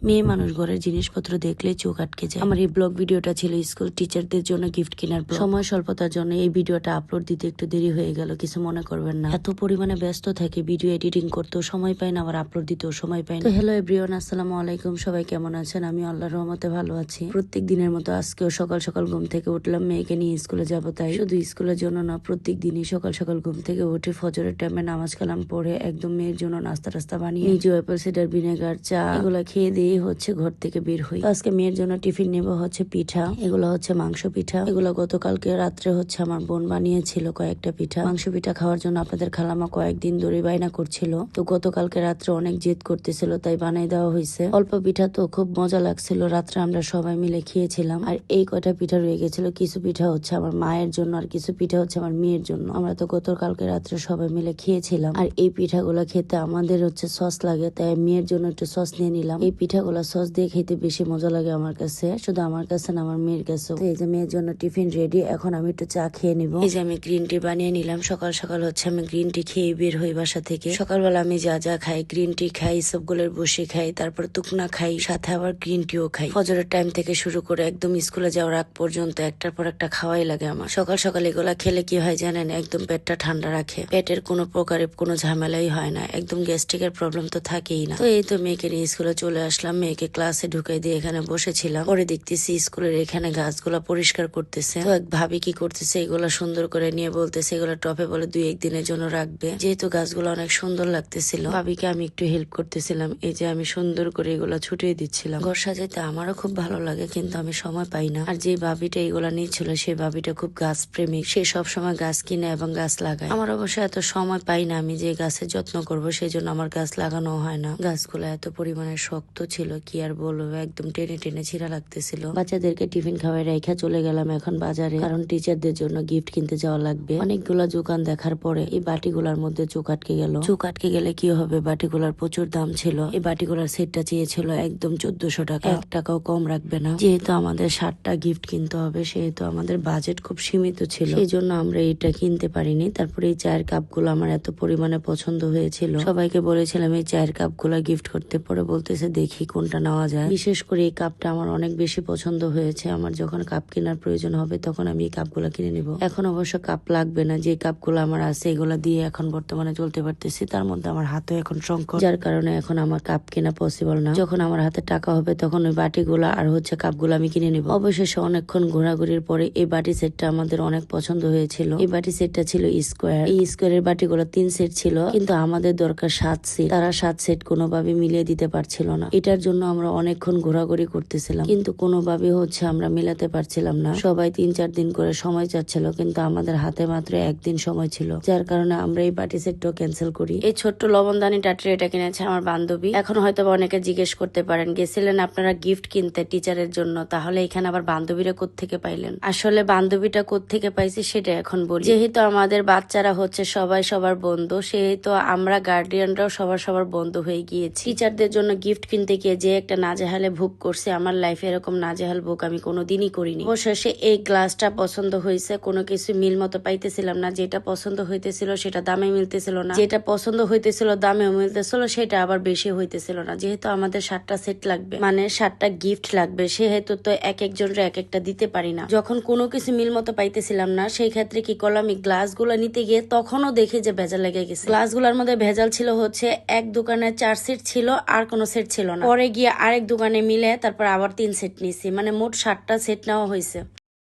মেয়ে মানুষ ঘরের জিনিসপত্র দেখলে চোখ আটকে যায়। আমার এই ব্লগ ভিডিওটা ছিল স্কুল টিচারদের জন্য গিফট কেনার ব্লগ। সময় স্বল্পতার জন্য এই ভিডিওটা আপলোড দিতে একটু দেরি হয়ে গেল, কিছু মনে করবেন না। এত পরিমাণে ব্যস্ত থাকি, ভিডিও এডিটিং করতেও সময় পাই না, আবার আপলোড দিতেও সময় পাই না। তো হ্যালো এভরিওয়ান, আসসালামু আলাইকুম। সবাই কেমন আছেন? আমি আল্লাহর রহমতে ভালো আছি। প্রত্যেক দিনের মতো আজকেও সকাল সকাল ঘুম থেকে উঠলাম, মেয়েকে নিয়ে স্কুলে যাব। তাই শুধু স্কুলের জন্য না, প্রত্যেক দিনই সকাল সকাল ঘুম থেকে উঠে ফজরের টাইমে নামাজ কালাম পড়ে একদম মেয়ের জন্য নাস্তা টাস্তা বানিয়ে নিজে অ্যাপেল সিডার ভিনেগার চা এগুলা খেয়ে দিয়ে হচ্ছে ঘর থেকে বের হই। আজকে মেয়ের জন্য টিফিন নেব হচ্ছে পিঠা, এগুলো হচ্ছে মাংস পিঠা। এগুলো গতকালকে রাত্রে হচ্ছে আমার বোন বানিয়েছিল কয়েকটা পিঠা। মাংস পিঠা খাওয়ার জন্য আপনাদের খালামা কয়েকদিন ধরে বায়না করছিল, তো গতকালকে রাত্রে অনেক জেদ করতেছিল, তাই বানাই দেওয়া হয়েছে। অল্প পিঠা তো খুব মজা লাগছিল, রাত্রে আমরা সবাই মিলে খেয়েছিলাম। আর এই কয়টা পিঠা রয়ে গেছিল, কিছু পিঠা হচ্ছে আমার মায়ের জন্য আর কিছু পিঠা হচ্ছে আমার মেয়ের জন্য। আমরা তো গতকালকে রাত্রে সবাই মিলে খেয়েছিলাম। আর এই পিঠাগুলো খেতে আমাদের হচ্ছে সস লাগে, তাই মেয়ের জন্য একটু সস নিয়ে নিলাম। এই পিঠাগুলো সস দিয়ে খেতে বেশি মজা লাগে আমার কাছে, শুধু আমার কাছে না, আমার মেয়ের কাছেও। এই যে মেয়ের জন্য টিফিন রেডি, এখন আমি একটু চা খেয়ে নিব। এই যে আমি গ্রিন টি বানিয়ে নিলাম। সকাল সকাল হচ্ছে আমি গ্রিন টি খেয়ে বের হই বাসা থেকে। সকালবেলা আমি যা যা খাই, গ্রিন টি খাই, সবগুলোর বসে খাই, তারপর তুকনা খাই, সাথে আবার গ্রিন টিও খাই। ফজরের টাইম থেকে শুরু করে একদম স্কুলে যাওয়ার আগ পর্যন্ত একটার পর একটা খাওয়াই লাগে আমার। সকাল সকাল এগুলা খেলে কি হয় জানেন, একদম পেটটা ঠান্ডা রাখে, পেটের কোনো প্রকারে কোনো ঝামেলাই হয় না, একদম গ্যাস্ট্রিকের প্রবলেম তো থাকেই না। তো এই তো মেয়েকে নিয়ে স্কুলে চলে আসলাম, মেয়েকে ক্লাসে ঢুকাই দিয়ে এখানে বসেছিলাম। পরে দেখতেছি স্কুলের এখানে গাছগুলা পরিষ্কার করতেছে। তো এক ভাবি কি করতেছে, এগুলা সুন্দর করে নিয়ে বলতেছে এগুলা টপে বলে 2-1 দিনের জন্য রাখবে, যেহেতু গাছগুলো অনেক সুন্দর লাগতেছিল। ভাবিকে আমি একটু হেল্প করতেছিলাম, এই যে আমি সুন্দর করে এগুলা ছুটিয়ে দিচ্ছিলাম। ঘর সাজাইতে আমারও খুব ভালো লাগে, কিন্তু আমি সময় পাই না। আর যে ভাবিটা এগুলা নিয়েছিল, সেই ভাবিটা খুব গাছ প্রেমিক, সে সব সময় গাছ কিনে এবং গাছ লাগায়। আমার অবশ্য এত সময় পাই না আমি যে গাছের যত্ন করব, সেই জন্য আমার গাছ লাগানো হয় না। গাছগুলো এত পরিমাণে শক্ত ছিল, কি আর বলবো, একদম টেনে টেনে ছিঁড়া লাগতেছিল। বাচ্চাদেরকে টিফিন খাওয়াই রেখা চলে গেলাম এখন বাজারে, কারণ টিচারদের জন্য গিফট কিনতে যাওয়া লাগবে। অনেকগুলা দোকান দেখার পরে এই বাটিগুলার মধ্যে চোখ আটকে গেল। চোখ আটকে গেলে কি হবে, বাটিগুলার প্রচুর দাম ছিল। এই বাটিগুলার সেটটা চেয়েছিল একদম 1400 টাকা, 1 টাকাও কম রাখবে না। যেহেতু আমাদের 7টা গিফট কিনতে হবে, সেহেতু আমাদের বাজেট খুব সীমিত ছিল, সেই জন্য আমরা এটা কিনতে পারিনি। তারপরে এই চায়ের কাপগুলো আমার এত পরিমাণে পছন্দ হয়েছিল, সবাইকে বলেছিলাম এই চায়ের কাপগুলা গিফট করতে। পরে বলতেছে দেখি কোনটা নেওয়া যায়। বিশেষ করে এই কাপটা আমার অনেক বেশি পছন্দ হয়েছে, আমার যখন কাপ কেনার প্রয়োজন হবে তখন আমি এই কাপগুলা কিনে নিব। এখন অবশ্য কাপ লাগবে না, যে কাপগুলো আমার আছে এগুলা দিয়ে এখন বর্তমানে চলতে পারতেছি। তার মধ্যে আমার হাতে এখন সংকট, যার কারণে এখন আমার কাপ কেনা পসিবল না। যখন আমার হাতে টাকা হবে তখন ওই বাটিগুলা আর হচ্ছে কাপগুলো আমি কিনে নিব। অবশেষে অনেকক্ষণ ঘোরাঘুরির পরে এই বাটি সেটটা আমাদের অনেক পছন্দ হয়েছিল। এই বাটি সেটটা ছিল স্কোয়ার, এই স্কোয়ারের বাটিগুলো 3 সেট ছিল, কিন্তু আমাদের দরকার 7 সেট। তারা 7 সেট কোনোভাবে মিলিয়ে দিতে পারছিল না। এটার জন্য আমরা অনেকক্ষণ ঘোরাঘুরি করতেছিলাম, কিন্তু কোনোভাবে হচ্ছে আমরা মিলাতে পারছিলাম না। সবাই 3-4 দিন করে সময় চাচ্ছিল, কিন্তু আমাদের হাতে মাত্র 1 দিন সময় ছিল, যার কারণে আমরা এই বাটি সেটটাও ক্যান্সেল করি। এই ছোট্ট লবণদানি টাটরি এটা কিনেছে আমার বান্ধবী। এখন হয়তো অনেকে জিজ্ঞেস করতে পারেন, গেছিলেন আপনারা গিফট কিনতে টিচারের জন্য, তাহলে এখানে আবার বান্ধবীরা কোত্থেকে পাইলেন? আসলে বান্ধবীটা কোত্থেকে পাইছি সেটা এখন বলি। যেহেতু আমাদের বাচ্চারা হচ্ছে সবাই সবার বন্ধু, সেহেতু আমরা গার্ডিয়ানরাও সবার সবার বন্ধু হয়ে গিয়েছি। টিচারদের জন্য গিফট কিনতে গিয়ে যে একটা নাজেহালে ভোগ করছে, আমার লাইফে এরকম নাজেহাল ভোগ আমি কোনোদিনই করিনি। অবশেষে এই গ্লাসটা পছন্দ হয়েছে, কোনো কিছু মিল মতো পাইতেছিলাম না। যেটা পছন্দ হইতেছিল সেটা দামে মিলতেছিল না, যেটা পছন্দ হইতেছিল দামেও মিলতেছিল, সেটা আবার বেশি হইতেছিল না। যেহেতু আমাদের 7টা সেট লাগবে, মানে 7টা গিফট লাগবে, সেহেতু তো এক একজনরা এক একটা দিতে পারি না। যখন কোনো কিছু মিল মতো পাইতেছিলাম না, সেই ক্ষেত্রে কি করলাম, এই গ্লাসগুলো নিতে গিয়ে তখনও দেখি যে ভেজাল লেগে গেছে। গ্লাসগুলোর মধ্যে ভেজাল ছিল হচ্ছে এক দোকানে 4 সেট ছিল, আর কোনো সেট ছিল না। পরে গিয়ে আরেক দোকানে মিলে তারপর আবার 3 সেট নিছি, মানে মোট 7টা সেট নেওয়া হয়েছে।